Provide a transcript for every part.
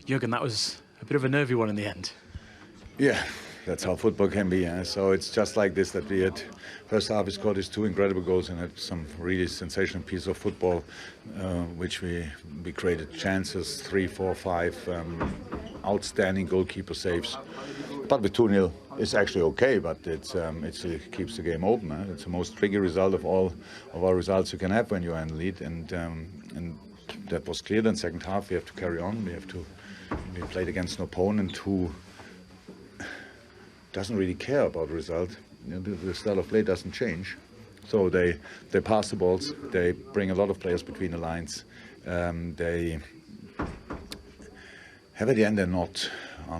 Jurgen, that was a bit of a nervy one in the end. Yeah, that's how football can be. So it's just like this, that we had first half, we scored these two incredible goals and had some really sensational piece of football, which we created chances, 3, 4, 5 outstanding goalkeeper saves. But with 2-0, it's actually okay, but it still keeps the game open. It's the most tricky result of all of our results you can have when you're in the lead, and that was clear. Then second half, we have to carry on. We played against an opponent who doesn't really care about the result. The style of play doesn't change. So they pass the balls, they bring a lot of players between the lines. They have at the end, are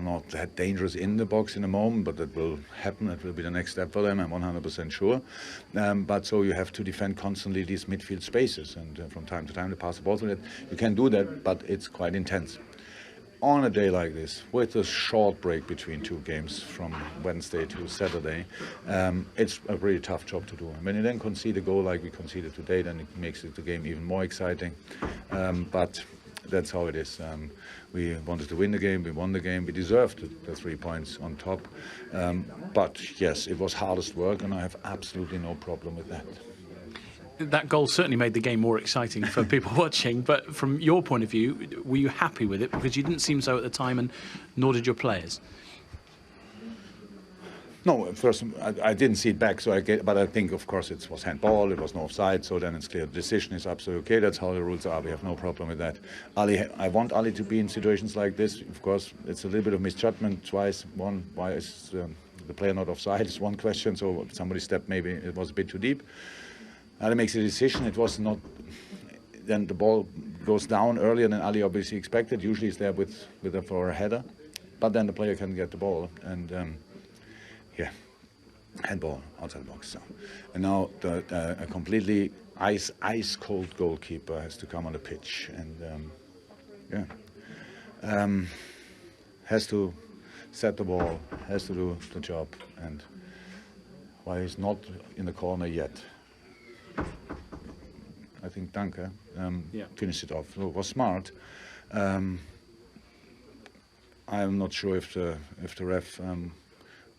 not that dangerous in the box in the moment, but that will happen. That will be the next step for them, I'm 100% sure. But so you have to defend constantly these midfield spaces, and from time to time they pass the ball through that. You can do that, but it's quite intense. On a day like this, with a short break between two games from Wednesday to Saturday, it's a really tough job to do. And when you then concede a goal like we conceded today, then it makes the game even more exciting. But that's how it is. We wanted to win the game, we won the game, we deserved the 3 points on top. But yes, it was hardest work, and I have absolutely no problem with that. That goal certainly made the game more exciting for people watching, but from your point of view, were you happy with it? Because you didn't seem so at the time, and nor did your players. No, at first I didn't see it back, but I think, of course, it was handball, it was no offside, so then it's clear. The decision is absolutely okay, that's how the rules are, we have no problem with that. I want Ali to be in situations like this. Of course, it's a little bit of misjudgment twice. One, why is the player not offside, is one question, so somebody stepped, maybe it was a bit too deep. Ali makes a decision, it was not, then the ball goes down earlier than Ali obviously expected. Usually he's there for a header, but then the player can get the ball, and yeah, handball outside the box. So. And now a completely ice cold goalkeeper has to come on the pitch, and has to set the ball, has to do the job, and while he's not in the corner yet, I think Danke finished it off. So it was smart. I'm not sure if the ref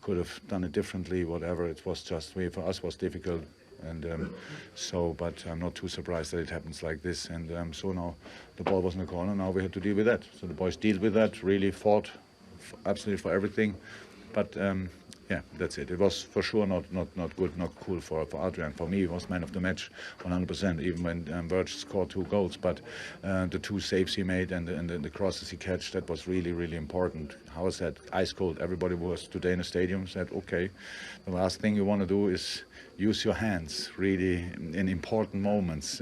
could have done it differently. Whatever, it was just for us was difficult, and but I'm not too surprised that it happens like this. And so now the ball was in the corner. Now we had to deal with that. So the boys dealt with that. Really fought absolutely for everything, but. Yeah, that's it. It was for sure not good, not cool for Adrian. For me, he was man of the match, 100%. Even when Verge scored 2 goals, but the 2 saves he made and the crosses he catch, that was really, really important. How is that? Ice cold. Everybody was today in the stadium said, okay, the last thing you want to do is use your hands really in important moments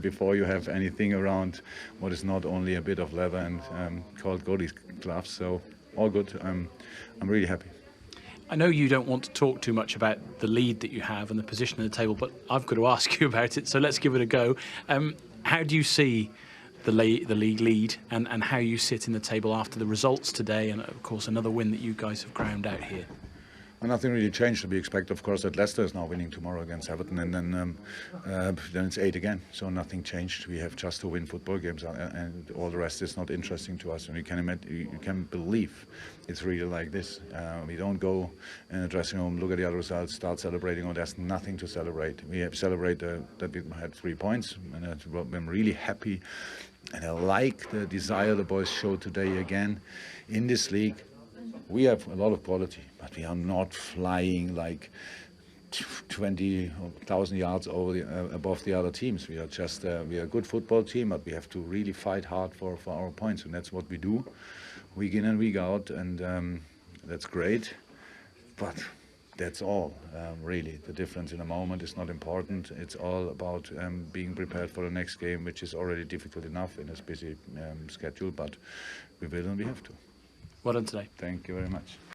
before you have anything around what is not only a bit of leather and called goalie gloves. So all good. I'm really happy. I know you don't want to talk too much about the lead that you have and the position at the table, but I've got to ask you about it, so let's give it a go. How do you see the league lead and how you sit in the table after the results today, and of course another win that you guys have ground out here? Well, nothing really changed. We expect, of course, that Leicester is now winning tomorrow against Everton, and then it's 8 again. So nothing changed. We have just to win football games, and all the rest is not interesting to us. And you can believe it's really like this. We don't go in the dressing room, look at the other results, start celebrating. Oh, there's nothing to celebrate. We have celebrated that we had 3 points, and I'm really happy. And I like the desire the boys showed today again in this league. We have a lot of quality, but we are not flying like 20,000 yards above the other teams. We are just we are a good football team, but we have to really fight hard for our points, and that's what we do, week in and week out, and that's great. But that's all, really. The difference in a moment is not important. It's all about being prepared for the next game, which is already difficult enough in this busy schedule, but we will and we have to. Well done today. Thank you very much.